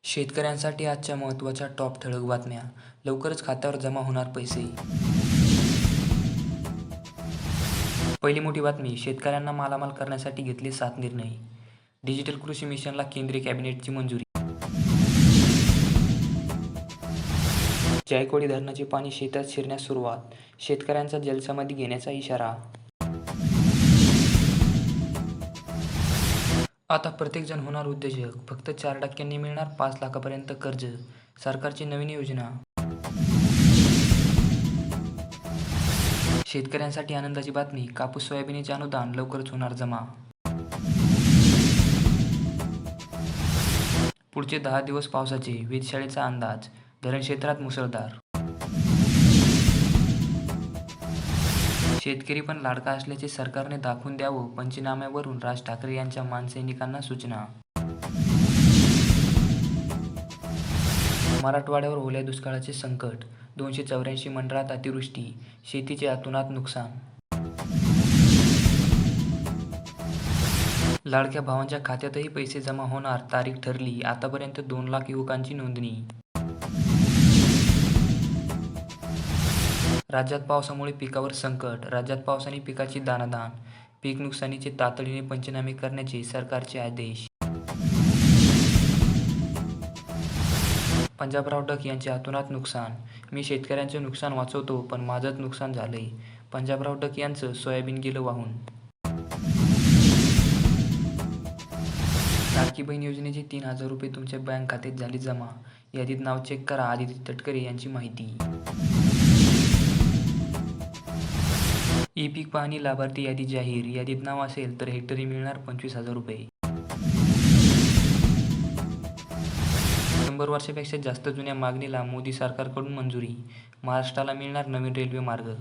शेतकऱ्यांसाठी आजच्या महत्त्वाच्या टॉप ठळक बातम्या. लवकरच खात्यावर जमा होणार पैसे. पहिली मोठी बातमी. शेतकऱ्यांना मालामाल करण्यासाठी घेतले 7 निर्णय. डिजिटल कृषी मिशनला केंद्रीय कॅबिनेटची मंजुरी. जायकवाडी धरणाचे पाणी शेतात शिरण्यास सुरुवात. शेतकऱ्यांचा जलसमाधी घेण्याचा इशारा. आता प्रत्येकजण होणार उद्योजक. फक्त 4% मिळणार 5 लाखापर्यंत कर्ज. सरकारची नवीन योजना. शेतकऱ्यांसाठी आनंदाची बातमी. कापूस सोयाबीनचे अनुदान लवकरच होणार जमा. पुढचे 10 दिवस पावसाचे. वेधशाळेचा अंदाज. धरण क्षेत्रात मुसळधार. शेतकरी पण लाडका असल्याचे सरकारने दाखवून द्यावं. पंचनाम्यावरून राज ठाकरे यांच्या मानसैनिकांना सूचना. मराठवाड्यावर ओल्या दुष्काळाचे संकट. 284 मंडळात अतिवृष्टी. शेतीचे अतोनात नुकसान. लाडक्या भावांच्या खात्यातही पैसे जमा होणार. तारीख ठरली. आतापर्यंत 2 लाख युवकांची नोंदणी. राज्यात पावसामुळे पिकावर संकट. राज्यात पावसाने पिकाची दाणादाण. पीक नुकसानीचे तातडीने पंचनामे करण्याचे सरकारचे आदेश. पंजाबराव डक यांचे अतोनात नुकसान. मी शेतकऱ्यांचं नुकसान वाचवतो, पण माझंच नुकसान झालंय. पंजाबराव डक यांचं सोयाबीन गेलं वाहून. लाडकी बहीण योजनेचे 3,000 रुपये तुमच्या बँक खात्यात झाले जमा. यादीत नाव चेक करा. आदिती तटकरे यांची माहिती. ई-पीक पाहणी लाभार्थी यादी जाहीर. यादीत नाव असेल तर हेक्टरी मिळणार 25,000 रुपये. 100 वर्षापेक्षा जास्त जुन्या मागणीला मोदी सरकारकडून मंजुरी. महाराष्ट्राला मिळणार नवीन रेल्वे मार्ग.